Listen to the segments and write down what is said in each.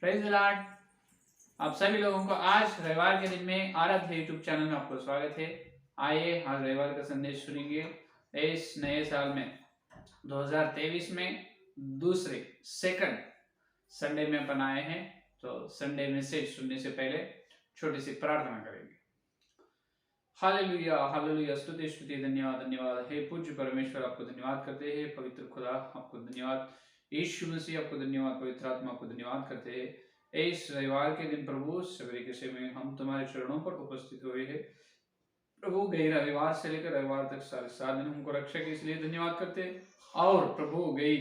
Praise the Lord. आप सभी लोगों को आज रविवार के दिन में आराध्य यूट्यूब चैनल में आपको स्वागत है। आइए आज रविवार का संदेश सुनेंगे। इस नए साल में 2023 में दूसरे सेकंड संडे में अपन आए हैं, तो संडे मैसेज सुनने से पहले छोटी सी प्रार्थना करेंगे। हालेलुया हालेलुया, स्तुति स्तुति, धन्यवाद धन्यवाद। हे पूज्य परमेश्वर, आपको धन्यवाद करते हैं। पवित्र खुदा आपको धन्यवाद। यीशु मसीह आपको धन्यवाद। पवित्र आत्मा आपको धन्यवाद करते हैं। इस रविवार के दिन प्रभु सवेरे के समय में हम तुम्हारे चरणों पर उपस्थित हुए हैं। प्रभु गए रविवार से लेकर रविवार तक सारे 7 दिन हमको रक्षा के इसलिए धन्यवाद करते हैं। और प्रभु गई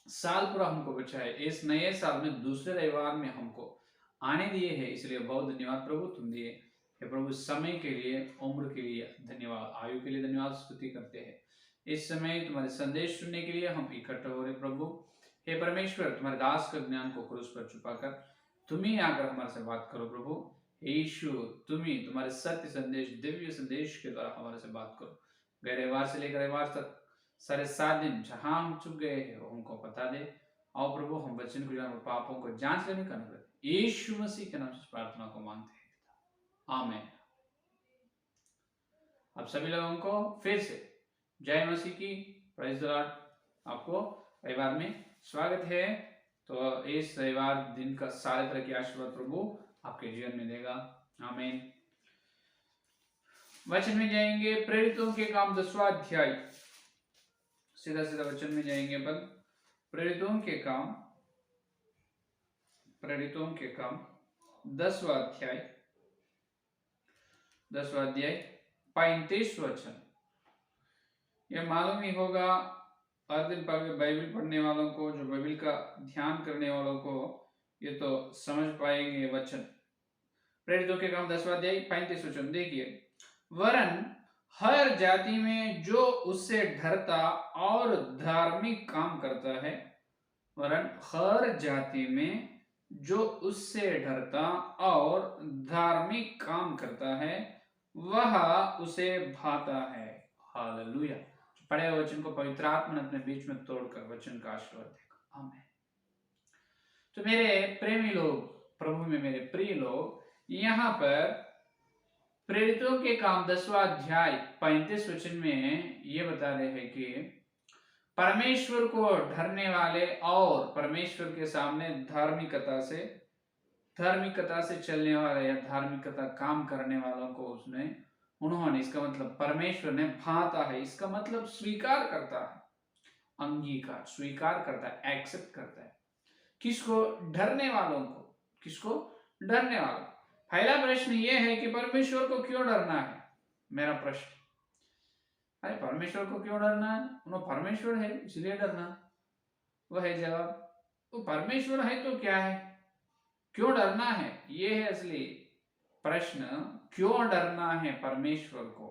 साल पूरा हमको बचाए, इस नए साल में दूसरे रविवार में हमको आने दिए हैं, इसलिए बहुत धन्यवाद प्रभु तुम दिए। हे प्रभु, समय के लिए, उम्र के लिए धन्यवाद, आयु के लिए धन्यवाद, स्तुति करते हैं। इस समय तुम्हारे संदेश सुनने के लिए हम इकट्ठा हो रहे प्रभु। हे परमेश्वर, तुम्हारे दास का ज्ञान को क्रूस पर छुपाकर तुम ही आकर हमारे से बात करो प्रभु। यीशु, तुम ही तुम्हारे सत्य संदेश, दिव्य संदेश के द्वारा हमारे से बात करो। गए रविवार से लेकर रविवार तक सारे 7 दिन जहां हम चुप गए हैं वो हमको बता दे। आओ प्रभु, हम वचन को जान, पापों को जांच लेने का अनुग्रह, यीशु मसीह के नाम से प्रार्थना को मांगते हैं, आमीन। आप सभी लोगों को फिर से जय मसीह की, प्रेज द लॉर्ड। आपको रविवार में स्वागत है। तो इस रविवार दिन का सारे तरह की आशीर्वाद प्रभु आपके जीवन में देगा, आमीन। वचन में जाएंगे, प्रेरितों के काम 10वां अध्याय। सीधा सीधा वचन में जाएंगे अपन। प्रेरितों के काम 10वां अध्याय 35 वचन। यह मालूम ही होगा हर दिन बाइबल पढ़ने वालों को, जो बाइबल का ध्यान करने वालों को, ये तो समझ पाएंगे वचन। प्रेरितों के काम 10वां अध्याय 35 वचन देखिए। वरन हर जाति में जो उससे डरता और धार्मिक काम करता है, वरन हर जाति में जो उससे डरता और धार्मिक काम करता है वह उसे भाता है। हालेलुया। पढ़े वचन को पवित्र आत्मा ने अपने बीच में तोड़कर वचन का आशीर्वाद देगा, आमीन। तो मेरे प्रेमी लोग, प्रभु में मेरे प्रिय लोग, यहाँ पर प्रेरितों के काम 10वां अध्याय 35 वचन में ये बता रहे हैं कि परमेश्वर को डरने वाले और परमेश्वर के सामने धार्मिकता से चलने वाले या धार्मिकता काम करने वालों को उन्होंने, इसका मतलब परमेश्वर ने भाता है, इसका मतलब स्वीकार करता है, अंगीकार, स्वीकार करता है, एक्सेप्ट करता है। किसको? डरने वालों को। किसको? डरने वालों। पहला प्रश्न यह है कि परमेश्वर को क्यों डरना है? मेरा प्रश्न, अरे परमेश्वर को क्यों डरना है? वो परमेश्वर है इसलिए डरना, वह है जवाब। तो परमेश्वर है तो क्या है, क्यों डरना है? ये है असली प्रश्न। क्यों डरना है परमेश्वर को?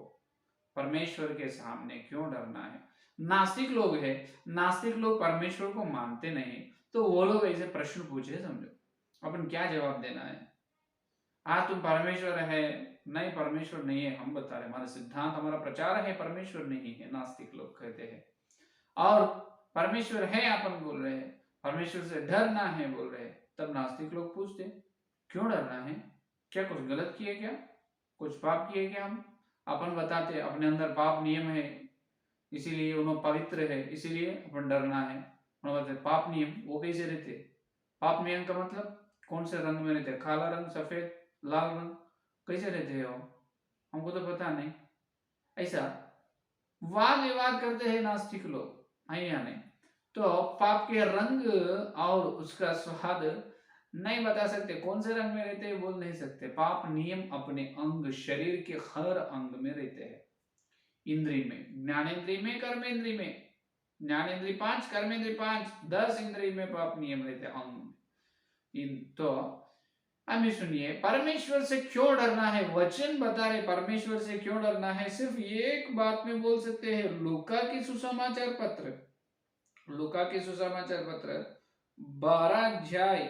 परमेश्वर के सामने क्यों डरना है? नास्तिक लोग हैं, नास्तिक लोग परमेश्वर को मानते नहीं, तो वो लोग ऐसे प्रश्न पूछे, समझो अपन क्या जवाब देना है? हाँ तुम परमेश्वर है, नहीं परमेश्वर नहीं है, हम बता रहे, हमारा सिद्धांत, हमारा प्रचार है परमेश्वर नहीं है, नास्तिक लोग कहते हैं। और परमेश्वर है अपन बोल रहे हैं, परमेश्वर से डरना है बोल रहे हैं, तब नास्तिक लोग पूछते क्यों डरना है? क्या कुछ गलत किए, क्या कुछ पाप किए क्या हम? अपन बताते अपने अंदर पाप नियम है, इसीलिए उन्होंने पवित्र है, इसीलिए अपन डरना है। उन्होंने पाप नियम, वो कैसे रहते? पाप नियम का मतलब कौन से रंग में रहते? काला रंग, सफेद, लाल रंग, कैसे रहते हो? हमको तो पता नहीं। ऐसा वाद विवाद करते हैं नास्तिक लोग, है या नहीं? तो पाप के रंग और उसका स्वाद नहीं बता सकते, कौन से रंग में रहते हैं बोल नहीं सकते। पाप नियम अपने अंग, शरीर के हर अंग में रहते हैं। इंद्रिय में, ज्ञानेन्द्रिय में, कर्मेंद्रिय में, ज्ञानेन्द्रिय 5, कर्मेंद्रिय 5, 10 इंद्रिय में पाप नियम रहते हैं अंग में। तो अभी सुनिए, परमेश्वर से क्यों डरना है? वचन बता रहे परमेश्वर से क्यों डरना है। सिर्फ एक बात में बोल सकते हैं, लूका की सुसमाचार पत्र 12 अध्याय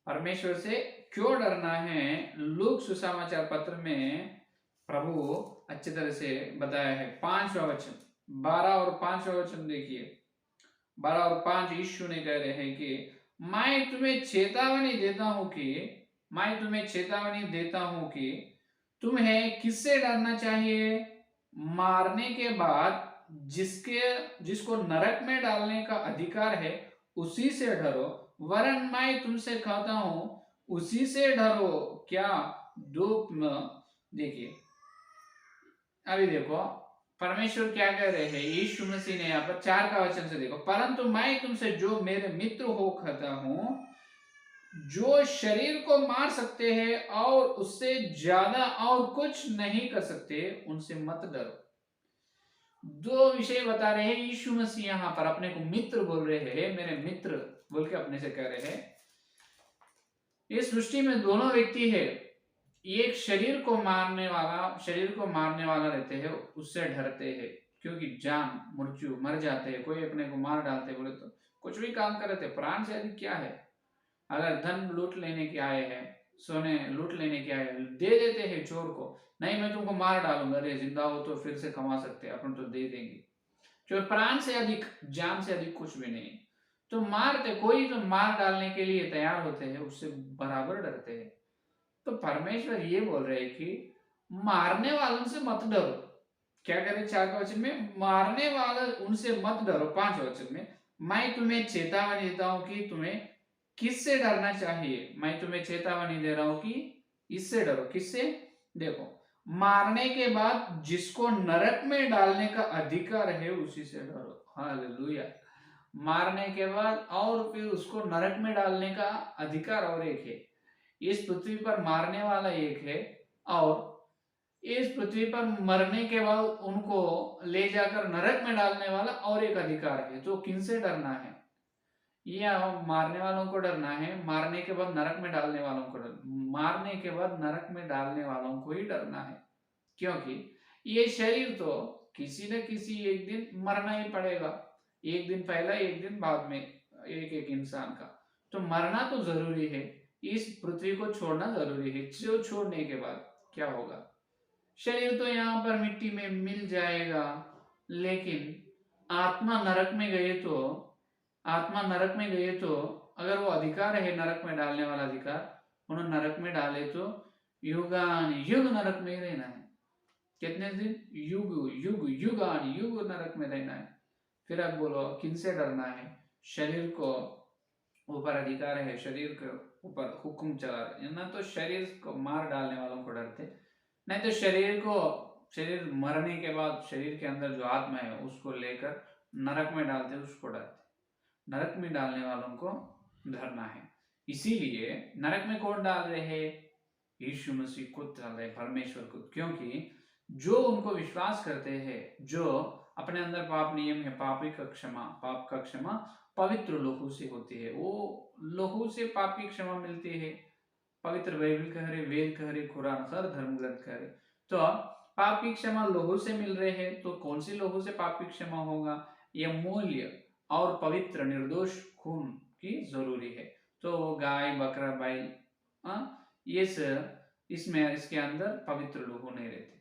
परमेश्वर से क्यों डरना है, लूक सुसमाचार पत्र में प्रभु अच्छी तरह से बताया है। 5वां वचन, 12 और 5वां वचन देखिए। 12 और 5 यीशु ने कह रहे हैं कि मैं तुम्हें चेतावनी देता हूं कि मैं तुम्हें चेतावनी देता हूं कि तुम्हें किससे डरना चाहिए? मारने के बाद जिसके जिसको नरक में डालने का अधिकार है उसी से डरो, वरन मैं तुमसे कहता हूं उसी से डरो। क्या दो देखिए, अभी देखो परमेश्वर क्या कह रहे हैं, यीशु मसीह ने यहाँ पर 4 का वचन से देखो, परंतु मैं तुमसे जो मेरे मित्र हो कहता हूं, जो शरीर को मार सकते हैं और उससे ज्यादा और कुछ नहीं कर सकते, उनसे मत डरो। दो विषय बता रहे हैं यीशु मसीह, यहां पर अपने को मित्र बोल रहे हैं, मेरे मित्र बोल के अपने से कह रहे हैं। इस सृष्टि में दोनों व्यक्ति है, एक शरीर को मारने वाला रहते हैं, उससे डरते हैं क्योंकि जान मृत्यु मर जाते हैं, कोई अपने को मार डालते बोले तो कुछ भी काम कर रहे थे, प्राण से अधिक क्या है। अगर धन लूट लेने के आए हैं, सोने लूट लेने के आए हैं, दे देते हैं चोर को, नहीं मैं तुमको मार डालूंगा, अरे जिंदा हो तो फिर से कमा सकते हैं अपन, तो दे देंगे। जो प्राण से अधिक, जान से अधिक कुछ भी नहीं। तो मारते, कोई तो मार डालने के लिए तैयार होते हैं, उससे बराबर डरते हैं। तो परमेश्वर ये बोल रहे हैं कि मारने वालों से मत डरो। क्या करें 4 का वचन में, मारने वाला उनसे मत डरो। 5 वचन में, मैं तुम्हें चेतावनी देता हूं कि तुम्हें किससे डरना चाहिए। मैं तुम्हें चेतावनी दे रहा हूं कि इससे डरो। किससे? देखो, मारने के बाद जिसको नरक में डालने का अधिकार है उसी से डरो। हालेलुया। मारने के बाद और फिर उसको नरक में डालने का अधिकार और एक है। इस पृथ्वी पर मारने वाला एक है और इस पृथ्वी पर मरने के बाद उनको ले जाकर नरक में डालने वाला और एक अधिकार है। तो किनसे डरना है? या मारने वालों को डरना है, मारने के बाद नरक में डालने वालों को मारने के बाद नरक में डालने वालों को ही डरना है, क्योंकि ये शरीर तो किसी न किसी एक दिन मरना ही पड़ेगा। एक दिन पहला, एक दिन बाद में, एक एक इंसान का तो मरना तो जरूरी है। इस पृथ्वी को छोड़ना जरूरी है। जो छोड़ने के बाद क्या होगा? शरीर तो यहाँ पर मिट्टी में मिल जाएगा, लेकिन आत्मा नरक में गए तो, आत्मा नरक में गए तो अगर वो अधिकार है नरक में डालने वाला अधिकार, उन्होंने नरक में डाले तो युगान युग नरक में रहना है। कितने दिन? युग युग युगान युग नरक में रहना है। फिर आप बोलो किनसे डरना है? शरीर को ऊपर अधिकार है, शरीर के ऊपर हुक्म चला रहे ना, तो शरीर को मार डालने वालों को डरते, नहीं तो शरीर मरने के बाद शरीर के अंदर जो आत्मा है उसको लेकर नरक में डालते, उसको डरते। नरक में डालने वालों को डरना है। इसीलिए नरक में कौन डाल रहे हैं? यीशु मसीह खुद डाल रहे, परमेश्वर खुद, क्योंकि जो उनको विश्वास करते हैं, जो अपने अंदर पाप नियम है, पाप का क्षमा पवित्र लोहू से होती है। वो लोहू से पाप की क्षमा मिलती है। पवित्र बाइबल कह रहे, वेद कह रहे, कुरान, हर धर्म ग्रंथ कह रहे, तो पाप की क्षमा लोहू से मिल रहे हैं। तो कौन सी लोहू से पाप की क्षमा होगा? यह मूल्य और पवित्र निर्दोष खून की जरूरी है। तो गाय, बकरा, बैल, इसमें इसके अंदर पवित्र लोहू नहीं रहते।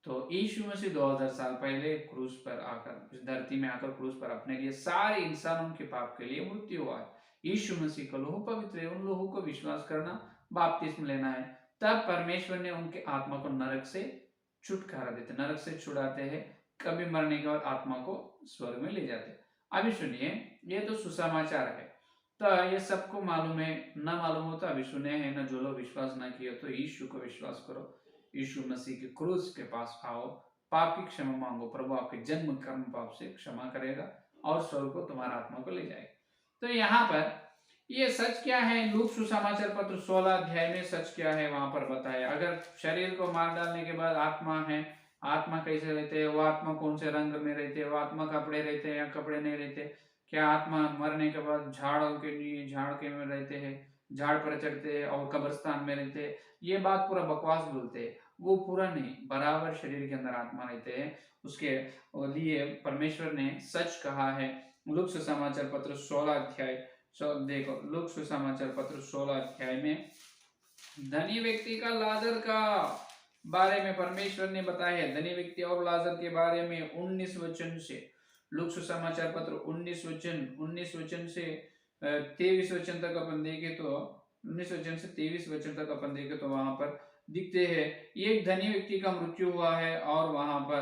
तो यीशु मसीह 2000 साल पहले क्रूस पर आकर, इस धरती में आकर क्रूस पर अपने लिए, सारे इंसानों के पाप के लिए मृत्यु हुआ। यीशु मसीह का लोहू पवित्र है। उन लोहू को विश्वास करना, बपतिस्म लेना है, तब परमेश्वर ने उनके आत्मा को नरक से छुटकारा देते, नरक से छुड़ाते हैं। कभी मरने के बाद आत्मा को स्वर्ग में ले जाते। अभी सुनिए, ये तो सुसमाचार है, तो ये सबको मालूम है, ना मालूम हो तो अभी सुने हैं ना, जो लोग विश्वास ना किए तो यीशु को विश्वास करो, यीशु मसीह के क्रूस के पास आओ, पाप की क्षमा मांगो, प्रभु आपके जन्म कर्म पाप से क्षमा करेगा और स्वर्ग को, तुम्हारा आत्मा को ले जाएगा। तो यहाँ पर ये सच क्या है? लूक सुसमाचार पत्र 16 अध्याय में सच क्या है वहां पर बताया। अगर शरीर को मार डालने के बाद आत्मा है, आत्मा कैसे रहते हैं? वो आत्मा कौन से रंग में रहते हैं? वो आत्मा कपड़े रहते हैं या कपड़े नहीं रहते? क्या आत्मा मरने के बाद झाड़ के में रहते हैं, झाड़ पर चढ़ते हैं और कब्रिस्तान में रहते हैं? ये बात पूरा बकवास बोलते हैं, वो पूरा नहीं, बराबर शरीर के अंदर आत्मा रहते हैं। उसके लिए परमेश्वर ने सच कहा है। लूक सुसमाचार पत्र 16 अध्याय, देखो लूक सुसमाचार पत्र 16 अध्याय में धनी व्यक्ति का लाजर का बारे में परमेश्वर ने बताया है। धनी व्यक्ति और लाजर के बारे में 19 वचन से, लूक सुसमाचार पत्र 19 वचन से 23 वचन तक अपन देखे तो 19 वचन से 23 वचन तक अपन देखे तो वहां पर दिखते हैं एक धनी व्यक्ति का मृत्यु हुआ है और वहां पर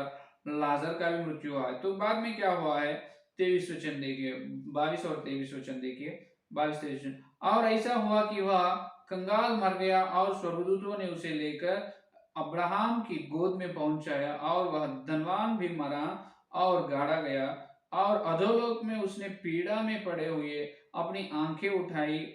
लाजर का भी मृत्यु हुआ है। तो बाद में क्या हुआ है 23 वचन देखिए, 22 और 23 वचन देखिए, 22-23 वचन। और ऐसा हुआ कि वह कंगाल मर गया और स्वर्गदूतों ने उसे लेकर अब्राहम की गोद में पहुंचाया, और वह धनवान भी मरा और गाड़ा गया, और अधोलोक में उसने पीड़ा में पड़े हुए अपनी आंखें उठाई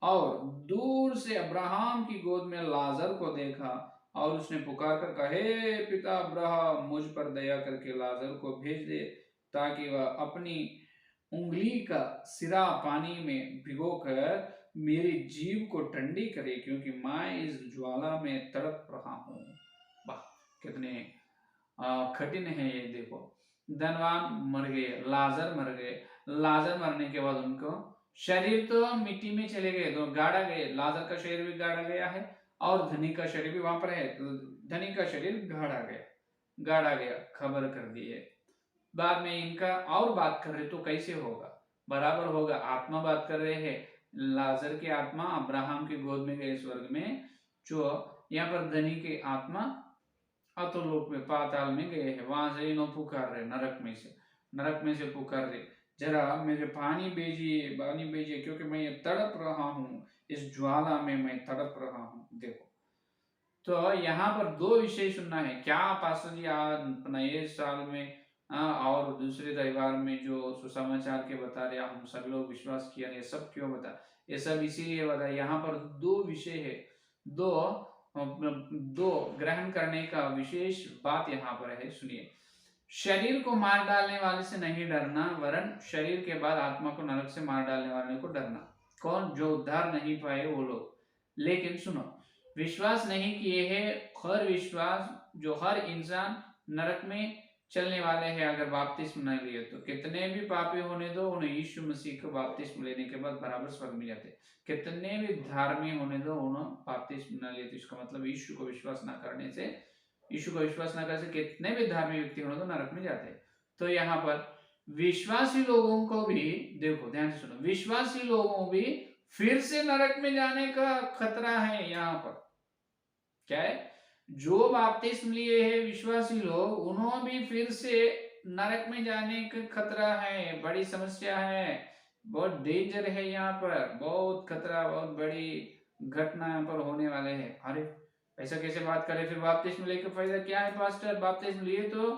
और दूर से अब्राहम की गोद में लाजर को देखा, और उसने पुकार कर कहा, हे पिता अब्राहम, मुझ पर दया करके लाजर को भेज दे, ताकि वह अपनी उंगली का सिरा पानी में भिगोकर मेरी जीभ को ठंडी करे, क्योंकि मैं इस ज्वाला में तड़प रहा हूँ। वाह, कितने कठिन है ये। देखो, धनवान मर गए, लाजर मर गए, लाजर मरने के बाद उनको शरीर तो मिट्टी में चले गए, तो गाड़ा गए, लाजर का शरीर भी गाड़ा गया है और धनी का शरीर भी वहां पर है, तो धनी का शरीर गाड़ा गया, खबर कर दी है। बाद में इनका और बात कर रहे तो कैसे होगा, बराबर होगा। आत्मा बात कर रहे हैं, लाजर की आत्मा अब्राहम की गोद में गए स्वर्ग में, जो यहाँ पर धनी की आत्मा अधोलोक में पाताल में गए हैं, वहां से इन्हों पुकार रहे, नरक में से पुकार रहे, जरा मुझे पानी भेजिए, क्योंकि मैं ये तड़प रहा हूँ, इस ज्वाला में मैं तड़प रहा हूँ। देखो, तो यहाँ पर दो विषय सुनना है क्या पास्टर जी, आप नए साल में और दूसरे रविवार में जो सुसमाचार के बता रहे, हम सब लोग विश्वास किया, ये सब क्यों बता, ये सब इसीलिए बता। यहाँ पर दो विषय है, दो ग्रहण करने का विशेष बात यहाँ पर है, सुनिए। शरीर को मार डालने वाले से नहीं डरना, वरन शरीर के बाद आत्मा को नरक से मार डालने वाले को डरना। कौन? जो उद्धार नहीं पाए वो लोग। लेकिन सुनो, विश्वास नहीं किए है, हर विश्वास जो हर इंसान नरक में चलने वाले हैं अगर बाप्तिस्म नहीं लिए तो। कितने भी पापी होने दो, उन्हें यीशु मसीह को बाप्तिस्म लेने के बाद बराबर स्वर्ग में जाते। कितने भी धार्मिक होने दो, उन्हें बाप्तिस्म न लिए तो इसका मतलब यीशु को विश्वास न करने से, यीशु को विश्वास न करने से कितने भी धार्मिक व्यक्ति होने दो नरक में जाते। तो यहाँ पर विश्वासी लोगों को भी, देखो ध्यान से सुनो, विश्वासी लोगों भी फिर से नरक में जाने का खतरा है। यहाँ पर क्या है, जो बाप्तिस्म लिए है विश्वासी लोग, उन्होंने भी फिर से नरक में जाने का खतरा है, बड़ी समस्या है, बहुत डेंजर है। यहाँ पर बहुत खतरा, बहुत बड़ी घटना यहाँ पर होने वाले है। अरे ऐसा कैसे बात करे, फिर बाप्तिस्म लेकर फायदा क्या है पास्टर? बाप्तिस्म लिए तो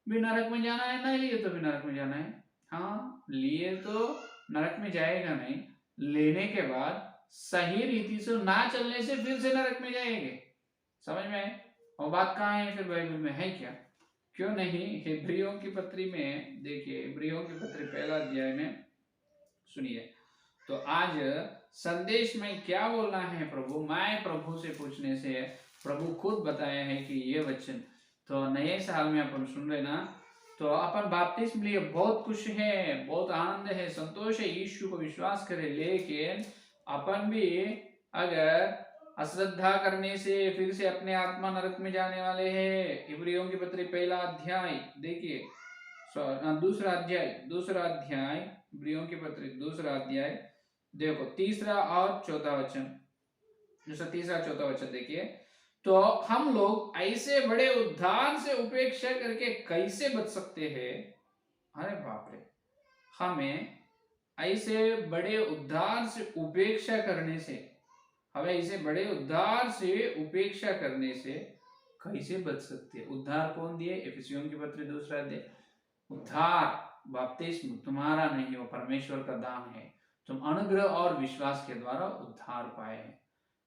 भी नरक में जाना है, नहीं लिए तो भी नरक में जाना है। हाँ, लिए तो नरक में जाएगा नहीं, लेने के बाद सही रीति से ना चलने से फिर से नरक में जाएंगे। समझ में? और बात कहाँ है फिर, बाइबल में है क्या? क्यों नहीं, इब्रियों की पत्री में देखिए, इब्रियों की पत्री पहला अध्याय में सुनिए। तो आज संदेश में क्या बोलना है प्रभु, मैं प्रभु से पूछने से प्रभु खुद बताया है कि ये वचन तो नए साल में अपन सुन लेना। तो अपन बाप्तिस्म लिए बहुत खुश है, बहुत आनंद है, संतोष है, यीशु को विश्वास करे, लेकिन अपन भी अगर अश्रद्धा करने से फिर से अपने आत्मा नरक में जाने वाले हैं। इब्रियों की पत्री पहला अध्याय देखिए, दूसरा अध्याय इब्रियों की पत्री दूसरा अध्याय देखो, तीसरा और चौथा वचन, तीसरा चौथा वचन देखिए। तो हम लोग ऐसे बड़े उद्धार से उपेक्षा करके कैसे बच सकते हैं? अरे बाप रे, हमें ऐसे बड़े उद्धार से उपेक्षा करने से, हमें ऐसे बड़े उद्धार से उपेक्षा करने से कैसे बच सकते हैं? उद्धार कौन दिए? इफिसियों की पत्री दूसरा अध्याय। उद्धार बपतिस्म तुम्हारा नहीं, वो परमेश्वर का दान है। तुम अनुग्रह और विश्वास के द्वारा उद्धार पाए हैं।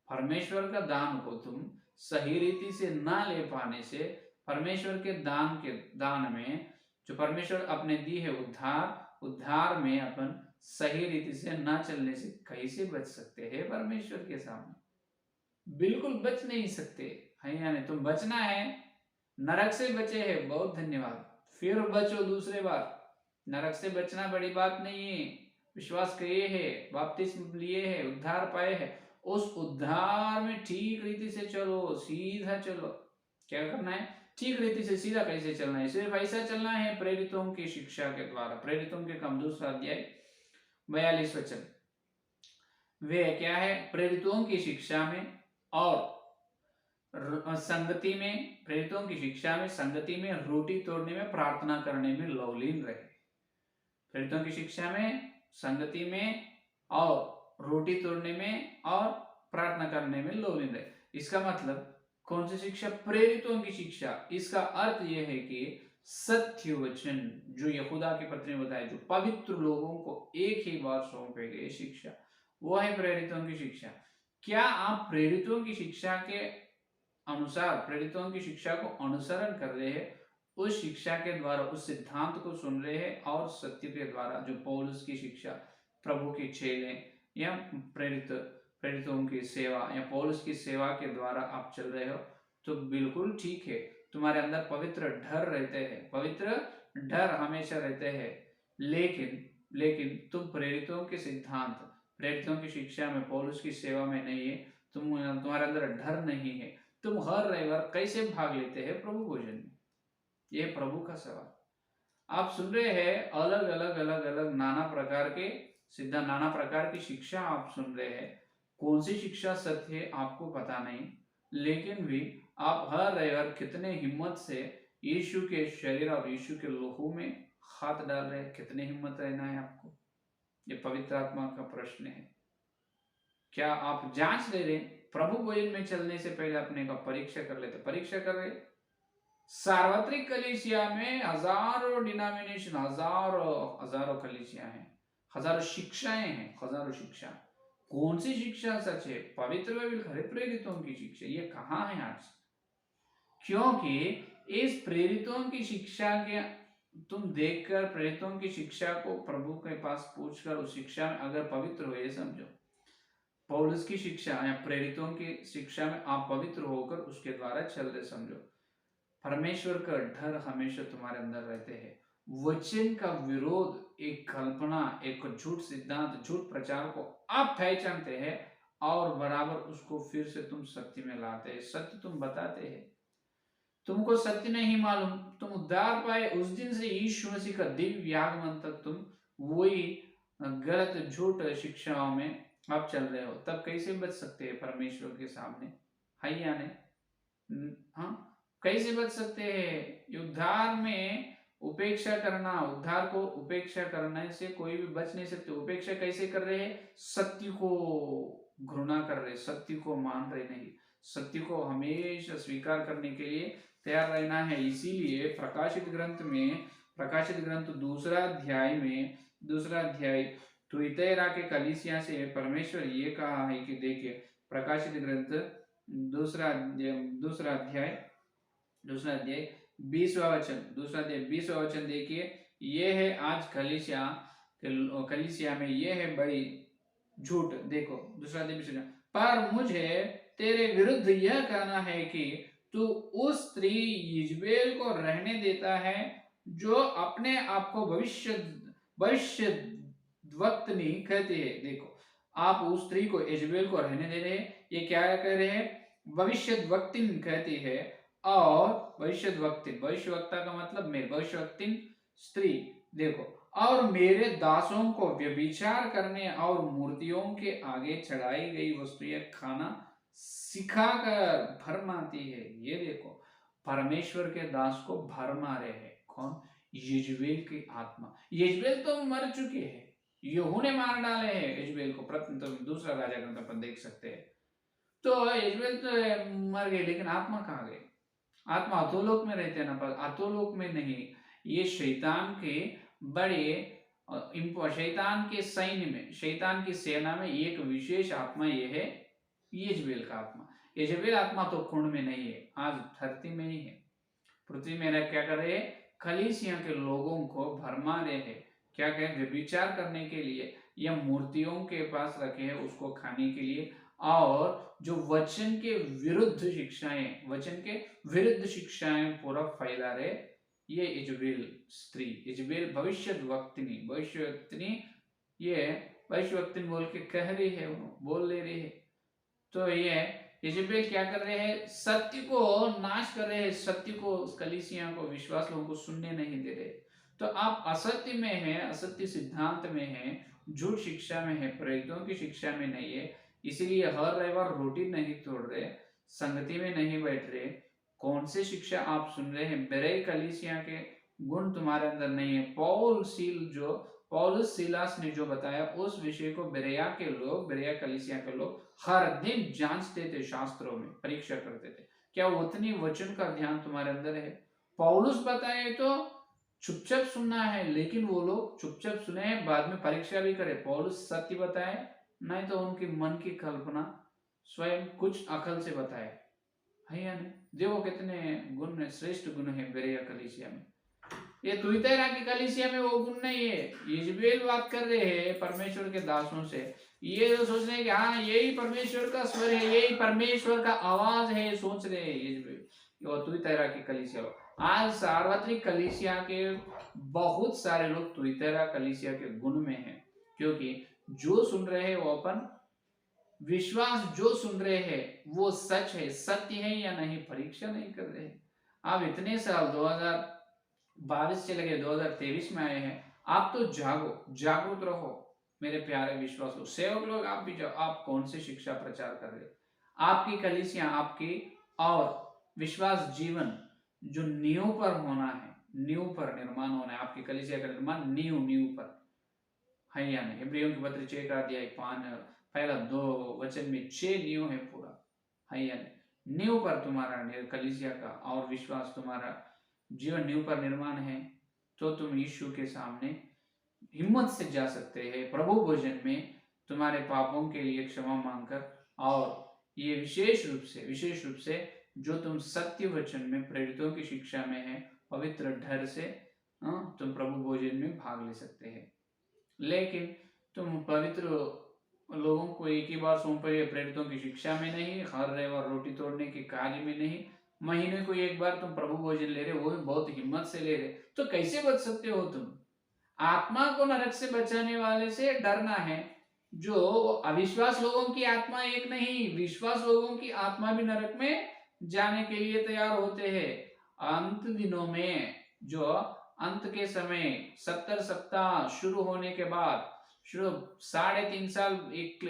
परमेश्वर का दान को तुम सही रीति से ना ले पाने से, परमेश्वर के दान में जो परमेश्वर अपने दी है उद्धार में अपन सही रीति से ना चलने से कैसे बच सकते हैं परमेश्वर के सामने? बिल्कुल बच नहीं सकते है, यानी तुम बचना है, नरक से बचे हैं, बहुत धन्यवाद, फिर बचो दूसरे बार। नरक से बचना बड़ी बात नहीं है, विश्वास किए है, बपतिस्म लिए है, उद्धार पाए है, उस उद्धार में ठीक रीति से चलो, सीधा चलो। क्या करना है? ठीक रीति से सीधा कैसे चलना है? सिर्फ ऐसा चलना है प्रेरितों की शिक्षा के द्वारा। प्रेरितों के काम दूसरा अध्याय 42 वचन, वे क्या है, प्रेरितों की शिक्षा में और संगति में, प्रेरितों की शिक्षा में, संगति में, रोटी तोड़ने में, प्रार्थना करने में लवलीन रहे। प्रेरितों की शिक्षा में, संगति में और रोटी तोड़ने में और प्रार्थना करने में लवलीन रहे। इसका मतलब कौन सी शिक्षा? प्रेरितों की शिक्षा। इसका अर्थ यह है कि सत्य वचन जो यहूदा की पत्री में बताया, जो पवित्र लोगों को एक ही बार सौंपे गए शिक्षा, वो है प्रेरितों की शिक्षा। क्या आप प्रेरितों की शिक्षा के अनुसार, प्रेरितों की शिक्षा को अनुसरण कर रहे हैं, उस शिक्षा के द्वारा उस सिद्धांत को सुन रहे हैं और सत्य के द्वारा जो पौलुस की शिक्षा, प्रभु के चेले या प्रेरितों की सेवा या पौलुस की सेवा के द्वारा आप चल रहे हो, तो बिल्कुल ठीक है, तुम्हारे अंदर पवित्र डर रहते हैं, पवित्र डर हमेशा रहते हैं। लेकिन तुम प्रेरितों के सिद्धांत, प्रेरितों की शिक्षा में, पौलुस की सेवा में नहीं है, तुम्हारे अंदर डर नहीं है, तुम हर रविवार कैसे भाग लेते हैं प्रभु भोजन में? ये प्रभु का सवाल। आप सुन रहे हैं अलग अलग नाना प्रकार के सिद्धांत, नाना प्रकार की शिक्षा आप सुन रहे हैं। कौन सी शिक्षा सत्य है आपको पता नहीं, लेकिन भी आप हर रविवार कितने हिम्मत से यीशु के शरीर और यीशु के लहू में हाथ डाल रहे हैं? कितने हिम्मत रहना है आपको? ये पवित्र आत्मा का प्रश्न है। क्या आप जांच ले रहे? प्रभु भोजन में चलने से पहले अपने का परीक्षा कर लेते। परीक्षा कर रहे। सार्वत्रिक कलीसिया में हजारों डिनोमिनेशन, हजारों कलीसिया हैं, हजारों शिक्षाएं हैं, हजारों शिक्षा। कौन सी शिक्षा सच है? पवित्र बाइबल, खरे प्रेरितों की शिक्षा। ये कहाँ है आज? क्योंकि इस प्रेरितों की शिक्षा के तुम देखकर, प्रेरितों की शिक्षा को प्रभु के पास पूछकर उस शिक्षा में अगर पवित्र हो, ये समझो पौलुस की शिक्षा या प्रेरितों की शिक्षा में आप पवित्र होकर उसके द्वारा चल रहे, समझो परमेश्वर का डर हमेशा तुम्हारे अंदर रहते हैं। वचन का विरोध, एक कल्पना, एक झूठ सिद्धांत, झूठ प्रचार को आप पहचानते हैं और बराबर उसको फिर से तुम सत्य में लाते हैं, सत्य तुम बताते हैं। तुमको सत्य नहीं मालूम, तुम उद्धार पाए उस दिन से यीशु मसीह का दिव्य आगमन तक तुम वही गलत झूठ शिक्षाओं में आप चल रहे हो, तब कैसे बच सकते हैं परमेश्वर के सामने? है या नहीं? हाँ, कैसे बच सकते हैं? उद्धार में उपेक्षा करना, उद्धार को उपेक्षा करने से कोई भी बच नहीं सकते। उपेक्षा कैसे कर रहे हैं? सत्य को घृणा कर रहे, सत्य को मान रहे नहीं, सत्य को हमेशा स्वीकार करने के लिए तैयार रहना है। इसीलिए प्रकाशित ग्रंथ में, प्रकाशित ग्रंथ दूसरा अध्याय तुइतैरा के कलीसिया से परमेश्वर ये कहा है कि देखिए, प्रकाशित ग्रंथ दूसरा अध्याय 20वां वचन देखिए, ये है आज कलीसिया में ये है बड़ी झूठ। देखो दूसरा अध्याय, पर मुझे तेरे विरुद्ध यह कहना है कि तू उस स्त्री इजबेल को रहने देता है जो अपने आप को भविष्यद्वक्तनी कहते हैं। देखो, आप उस स्त्री को इजबेल को रहने दे रहे हैं। ये क्या कह रहे हैं? भविष्यद्वक्तिन कहती है। और भविष्यवक्ता का मतलब मैं, भविष्यवक्तिन स्त्री। देखो, और मेरे दासों को व्यभिचार करने और मूर्तियों के आगे चढ़ाई गई वस्तुएं खाना सिखाकर भरमाती है। ये देखो, परमेश्वर के दास को भरमा रहे हैं। कौन? यिजबेल की आत्मा। यिजबेल तो मर चुके हैं, यहू ने मार डाले हैं यिजबेल को। तो दूसरा राजा ग्रंथ अपन देख सकते हैं। तो यिजबेल तो मर गए, लेकिन आत्मा कहाँ गई? आत्मा अधोलोक में रहते हैं ना, पर अधोलोक में नहीं। ये शैतान के बड़े शैतान के सैन्य में, शैतान की सेना में एक विशेष आत्मा ये है यिजबेल का आत्मा। यिजबेल आत्मा तो कुंड में नहीं है, आज धरती में ही है। पृथ्वी में क्या कर रहे हैं? कलीसिया के लोगों को भरमा रहे हैं। क्या कहें? व्यभिचार करने के लिए, या मूर्तियों के पास रखे हैं उसको खाने के लिए, और जो वचन के विरुद्ध शिक्षाएं पूरा फैला रहे, ये इजबेल स्त्री, इजबेल भविष्यवक्तिनी, ये भविष्यवक्तिनी बोल के कह रही है, बोल ले रही है। तो ये इजबेल क्या कर रहे हैं? सत्य को नाश कर रहे हैं, सत्य को, कलीसिया को, विश्वास लोगों को सुनने नहीं दे रहे। तो आप असत्य में हैं, असत्य सिद्धांत में हैं, झूठ शिक्षा में है, प्रेरितों की शिक्षा में नहीं है। इसीलिए हर रविवार रोटी नहीं तोड़ रहे, संगति में नहीं बैठ रहे। कौन सी शिक्षा आप सुन रहे हैं? बेरेई कलीसिया के गुण तुम्हारे अंदर नहीं है। पौलुस सीलास ने जो बताया उस विषय को बेरेया कलीसिया के लोग हर दिन जांचते थे, शास्त्रों में परीक्षा करते थे, क्या उतनी वचन का ध्यान तुम्हारे अंदर है? पौलुस बताए तो चुपचाप सुनना है, लेकिन वो लोग चुपचाप सुने, बाद में परीक्षा भी करे। पौलुस सत्य बताए, नहीं तो उनकी मन की कल्पना स्वयं कुछ अकल से बताए, है या नहीं? देखो कितने गुण, श्रेष्ठ गुण है बेरेया कलीसिया में। ये तुइतैरा की कलीसिया में वो गुण नहीं है। इजबेल बात कर रहे हैं परमेश्वर के दासों से, ये जो सोच रहे हैं कि हाँ यही परमेश्वर का स्वर है, यही परमेश्वर का आवाज है, सोच रहे हैं इजबेल। वो तुइतैरा की कलीसिया। आज सार्वत्रिक कलीसिया के बहुत सारे लोग तुइतैरा कलीसिया के गुण में हैं, क्योंकि जो सुन रहे हैं वो अपन विश्वास, जो सुन रहे हैं वो सच है, सत्य है या नहीं, परीक्षा नहीं कर रहे। आप इतने साल 2022 चले गए, 2023 में आए हैं, आप तो जागो, जागरूक रहो मेरे प्यारे विश्वास लोग, सेवक लोग, आप भी जाओ। आप कौन सी शिक्षा प्रचार कर रहे? आपकी कलीसिया, आपकी और विश्वास जीवन जो नींव पर होना है, नींव पर निर्माण होना है। आपकी कलीसिया का निर्माण नींव पर है या नहीं? इब्रियों की पत्र 6 का अध्याय पहला 2 वचन में 6 नींव है पूरा, है या नहीं? नींव पर तुम्हारा कलीसिया का और विश्वास, तुम्हारा जीवन नींव पर निर्माण है, तो तुम यीशु के सामने हिम्मत से जा सकते हैं प्रभु भोजन में, तुम्हारे पापों के लिए क्षमा मांगकर। और ये विशेष रूप से जो तुम सत्य वचन में, प्रेरितों की शिक्षा में है, पवित्र ढर से तुम प्रभु भोजन में भाग ले सकते हैं। लेकिन तुम पवित्र लोगों को एक ही बार सौंपे, प्रेरितों की शिक्षा में नहीं, हर रविवार रोटी तोड़ने के कार्य में नहीं, महीने को एक बार तुम प्रभु भोजन ले रहे, वो भी बहुत हिम्मत से ले रहे, तो कैसे बच सकते हो तुम? आत्मा को नरक से बचाने वाले से डरना है। जो अविश्वास लोगों की आत्मा एक नहीं, विश्वास लोगों की आत्मा भी नरक में जाने के लिए तैयार होते हैं। अंत दिनों में, जो अंत के समय 70 सप्ताह शुरू होने के बाद, शुरू 3.5 साल एक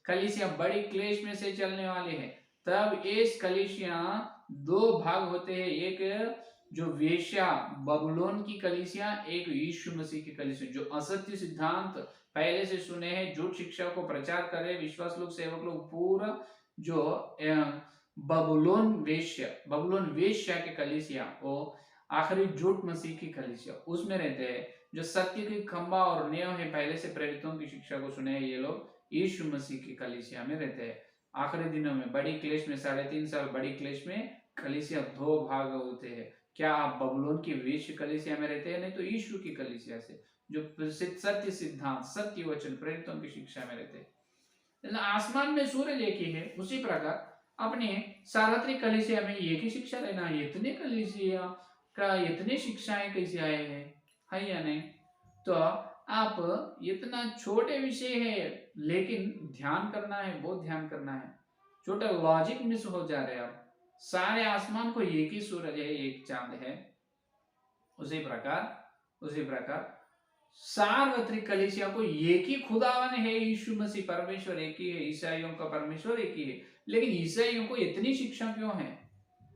कलीसिया बड़ी क्लेश में से चलने वाली है, तब इस कलीसिया 2 भाग होते हैं। एक जो वेश्या बबुलोन की कलीसिया, एक यीशु मसीह की कलीसिया, जो असत्य सिद्धांत पहले से सुने हैं, झूठ शिक्षा को प्रचार कर रहे विश्वास लोग, सेवक लोग, पूरा जो बबुलोन वेश्या के कलीसिया, वो आखिरी झूठ मसीह की कलीसिया, उसमें रहते हैं। जो सत्य की खंबा और नींव है, पहले से प्रेरितों की शिक्षा को सुने हैं, ये लोग यीशु मसीह की कलीसिया में रहते हैं। आखिरी दिनों में बड़ी क्लेश में, 3.5 साल बड़ी क्लेश में कलीसिया 2 भाग होते हैं। क्या आप बबुलोन की वेश्य कलीसिया में रहते हैं? नहीं तो यीशु की कलीसिया से, जो सत्य सिद्धांत, सत्य वचन, प्रेरितों की शिक्षा में रहते हैं। आसमान में सूरज एक ही है, उसी प्रकार अपने सार्वत्रिक कलीसिया में एक ही शिक्षा लेना है। इतने कलीसिया का इतने शिक्षाएं कैसे आए हैं, है या नहीं? तो आप इतना छोटे विषय है, लेकिन ध्यान करना है, बहुत ध्यान करना है। छोटा लॉजिक मिस हो जा रहे हैं आप। सारे आसमान को एक ही सूरज है, एक चांद है, उसी प्रकार सार्वत्रिक कलीसिया को एक ही खुदावन है, यीशु मसीह परमेश्वर एक ही है, ईसाइयों का परमेश्वर एक ही है। लेकिन ईसाइयों को इतनी शिक्षा क्यों है?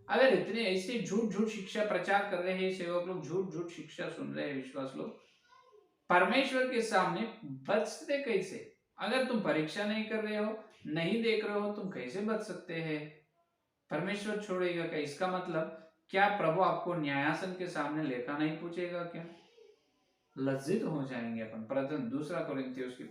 अगर इतने ऐसे झूठ शिक्षा प्रचार कर रहे हैं सेवक लोग, झूठ शिक्षा सुन रहे हैं विश्वास लोग, परमेश्वर के सामने बचते कैसे? अगर तुम परीक्षा नहीं कर रहे हो, नहीं देख रहे हो, तुम कैसे बच सकते हैं? परमेश्वर छोड़ेगा क्या? इसका मतलब क्या प्रभु आपको न्यायासन के सामने लेखा नहीं पूछेगा क्या? लज्जित हो जाएंगे अपन। प्रथम कोरिन्थियोस की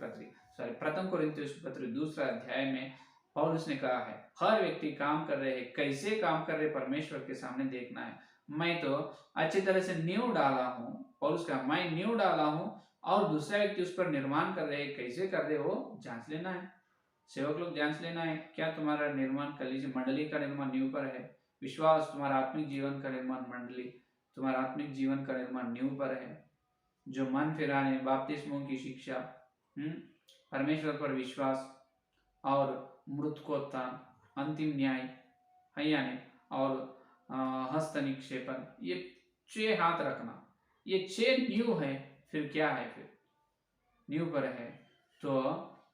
पत्री 2 अध्याय में पौलुस ने कहा है, हर व्यक्ति काम कर रहे हैं, कैसे काम कर रहे परमेश्वर के सामने देखना है। मैं तो अच्छी तरह से नींव डाला हूं, पौलुस का, मैं नींव डाला हूं और दूसरा व्यक्ति उस पर निर्माण कर रहे हैं, कैसे कर रहे हो जांच लेना है। सेवक लोग जांच लेना है, क्या तुम्हारा निर्माण कलीसिया मंडली का निर्माण नींव पर है? विश्वास, तुम्हारा आत्मिक जीवन का निर्माण मंडली, तुम्हारा आत्मिक जीवन का निर्माण नींव पर है। जो मन फिराने, बपतिस्मों की शिक्षा, परमेश्वर पर विश्वास और मृतकोत्थान, अंतिम न्याय, है या नहीं, और हस्त निक्षेपण, ये 6 हाथ रखना, ये 6 नींव है। फिर क्या है? फिर नींव पर है तो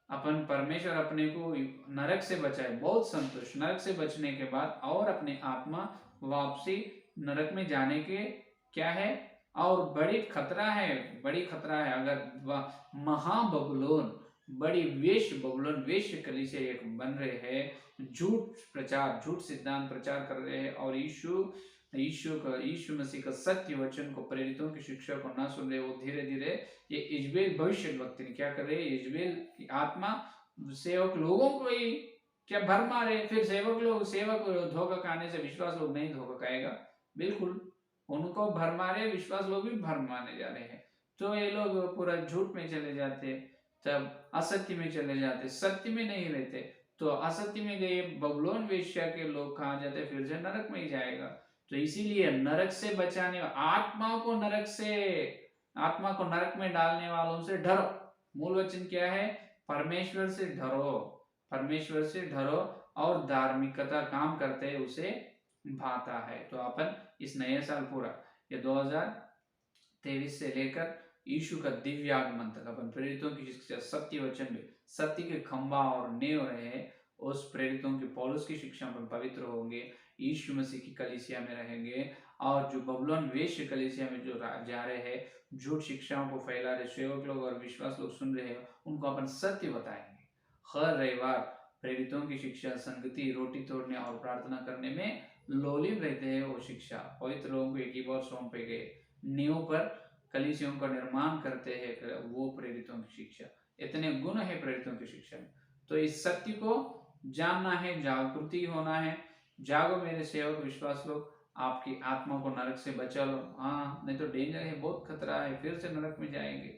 अपन परमेश्वर अपने को नरक से बचाए, बहुत संतुष्ट। नरक से बचने के बाद और अपने आत्मा वापसी नरक में जाने के क्या है, और बड़ी खतरा है, बड़ी खतरा है। अगर महाबबुलोन, बड़ी वेश्य बबुलोन, वेश्य कलीसिया एक बन रहे हैं, झूठ प्रचार, झूठ सिद्धांत प्रचार कर रहे हैं, और यीशु मसीह का सत्य वचन को, प्रेरितों की शिक्षा को ना सुन रहे, वो धीरे धीरे ये इजबेल भविष्य वक्ति क्या कर रहे हैं, इजबेल की आत्मा सेवक लोगों को ही क्या भर मारे। फिर सेवक धोखा खाने से विश्वास लोग नहीं धोखा खाएगा, बिल्कुल उनको भर मारे, विश्वास लोग भी भर मारने जा रहे हैं। तो ये लोग पूरा झूठ में चले जाते, तब असत्य में चले जाते, सत्य में नहीं रहते। तो असत्य में गए बबुलोन वेश्या के लोग कहाँ जाते, फिर से नरक में ही जाएगा। तो इसीलिए नरक से बचाने, आत्मा को नरक में डालने वालों से डरो। मूल वचन क्या है, परमेश्वर से डरो, परमेश्वर से डरो, और धार्मिकता काम करते उसे भाता है। तो अपन इस नए साल पूरा, ये 2023 से लेकर यीशु का दिव्य आगमन तक अपन प्रेरितों की शिक्षा, सत्य वचन में सत्य के खंभा और नींव रहे, उस प्रेरितों की पौलुस की शिक्षा में पवित्र होंगे, यीशु मसीह की कलीसिया में रहेंगे। और जो बबुलोन वेश्य कलीसिया में जो जा रहे हैं, झूठ शिक्षाओं को फैला रहे सेवक लोग और विश्वास लोग सुन रहे हैं, उनको अपन सत्य बताएंगे। हर रविवार प्रेरितों की शिक्षा, संगति, रोटी तोड़ने और प्रार्थना करने में लोलिप रहते हैं। वो शिक्षा पवित्र लोगों को एक ही बार सौंपे गए नींव पर कलीसियों का निर्माण करते हैं, वो प्रेरितों की शिक्षा। इतने गुण है प्रेरितों की शिक्षा में। तो इस सत्य को जानना है, जागृति होना है। जागो मेरे सेवक विश्वास लोग, आपकी आत्मा को नरक से बचा लो। हाँ, नहीं तो डेंजर है, बहुत खतरा है, फिर से नरक में जाएंगे।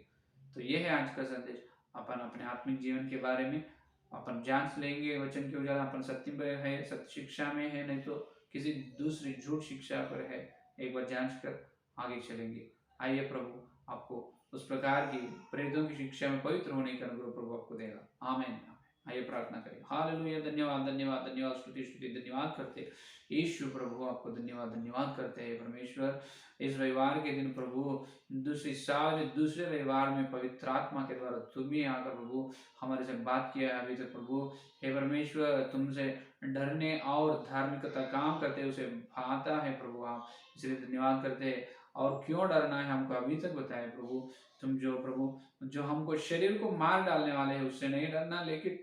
तो ये है आज का संदेश। अपन अपने आत्मिक जीवन के बारे में अपन जांच लेंगे, वचन के उजाला अपन सत्य में है, सत्य शिक्षा में है, नहीं तो किसी दूसरी झूठ शिक्षा पर है। एक बार जांच कर आगे चलेंगे। आइए प्रभु आपको उस प्रकार की प्रेरितों की शिक्षा में पवित्र होने का अनुग्रह प्रभु आपको देगा। आमीन। आइए प्रार्थना करें। हालेलुया, धन्यवाद धन्यवाद धन्यवाद, स्तुति स्तुति धन्यवाद करते यीशु प्रभु, आपको धन्यवाद धन्यवाद करते हैं परमेश्वर। इस रविवार के दिन प्रभु, दूसरे रविवार में पवित्र आत्मा के द्वारा तुम्हें आकर प्रभु हमारे से बात किया है अभी तक प्रभु। हे परमेश्वर, तुमसे डरने और धार्मिकता काम करते उसे भाता है प्रभु, आप इसलिए धन्यवाद करते हैं। और क्यों डरना है हमको अभी तक बताए प्रभु। तुम जो प्रभु जो हमको शरीर को मार डालने वाले हैं उससे नहीं डरना, लेकिन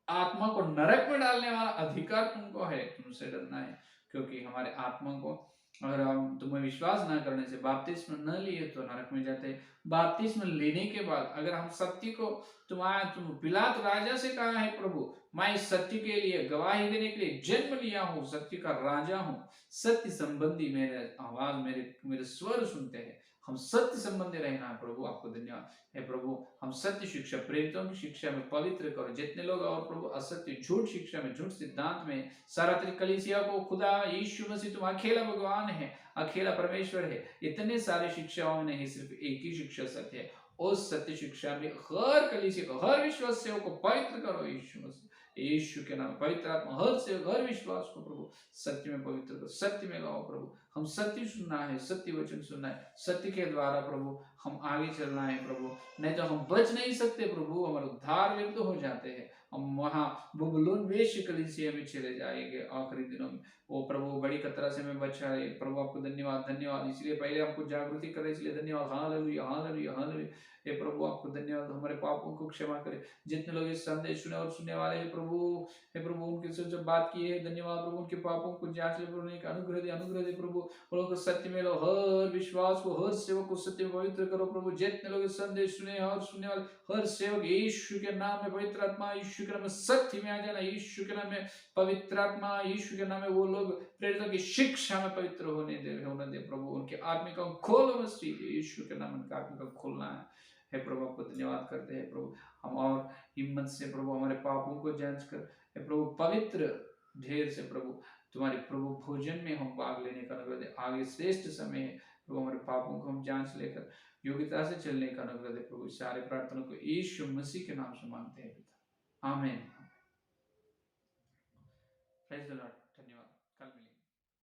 आत्मा को नरक में डालने वाला अधिकार तुमको है, तुमसे डरना है। क्योंकि हमारे आत्मा को अगर हम तुम्हें विश्वास न करने से बपतिस्मा न लिए तो नरक में जाते। बपतिस्मा लेने के बाद अगर हम सत्य को तुम पिलात राजा से कहा है प्रभु, मैं इस सत्य के लिए गवाही देने के लिए जन्म लिया हूँ, सत्य का राजा हूँ। सत्य संबंधी मेरे आवाज, मेरे स्वर सुनते हैं। हम सत्य संबंधी रहना है प्रभु, आपको धन्यवाद है प्रभु। हम सत्य शिक्षा, प्रेरितों की शिक्षा में पवित्र करो जितने लोग, और प्रभु असत्य झूठ शिक्षा में, झूठ सिद्धांत में सारा कलीसिया को, खुदा यीशु मसीह तुम अकेला भगवान है, अकेला परमेश्वर है, इतने सारे शिक्षाओं में नहीं, सिर्फ एक ही शिक्षा सत्य है। उस सत्य शिक्षा में हर कलीसिया को, हर विश्वास को पवित्र करो यीशु मसीह, यीशु के नाम। पवित्र आत्मा हर विश्वास को प्रभु सत्य में पवित्र करो, सत्य में लाओ प्रभु। हम सत्य सुनना है, सत्य वचन सुनना है, सत्य के द्वारा प्रभु हम आगे चलना है प्रभु। नहीं तो हम बच नहीं सकते प्रभु, हमारे उद्धार विरुद्ध हो जाते हैं, हम वहां बबुलोन वेश्य कलीसिया में चले जाएंगे आखिरी दिनों में। वो प्रभु बड़ी खतरा से हमें बचा है प्रभु, आपको धन्यवाद धन्यवाद। इसलिए पहले हमको जागृति करे, इसलिए धन्यवाद। Hallelujah hallelujah hallelujah. हे प्रभु आपको धन्यवाद, हमारे पापों को क्षमा करे। जितने लोग इस संदेश सुने और सुनने वाले हैं प्रभु, हे प्रभु उनके से जब बात की है, धन्यवाद प्रभु। उनके पापों को जांच ले प्रभु, एक अनुग्रह दे प्रभु। लोगों को सत्य में लो, हर विश्वास को, हर सेवक को सत्य में पवित्र करो प्रभु। जितने लोग इस संदेश सुने और सुनने वाले हर सेवक यीशु के नाम में, पवित्र आत्मा यीशु के नाम में सत्य में आ जाना, यीशु के नाम में पवित्र आत्मा यीशु के नाम में वो लोग प्रेरितों की शिक्षा में पवित्र होने दे प्रभु। उनके आत्मिक को खोलो मसीह, यीशु के नाम में उनका आत्मिक को खोलना है प्रभु। आपको धन्यवाद करते हैं प्रभु। हम और हिम्मत से प्रभु हमारे पापों को जांच कर हे प्रभु पवित्र ढेर से प्रभु तुम्हारे प्रभु भोजन में हम भाग लेने का अनुग्रह दे। आगे श्रेष्ठ समय है प्रभु, हमारे पापों को हम जांच लेकर योग्यता से चलने का अनुग्रह दे प्रभु। सारे प्रार्थना को यीशु मसीह के नाम से मांगते हैं पिता, आमीन। Praise the Lord.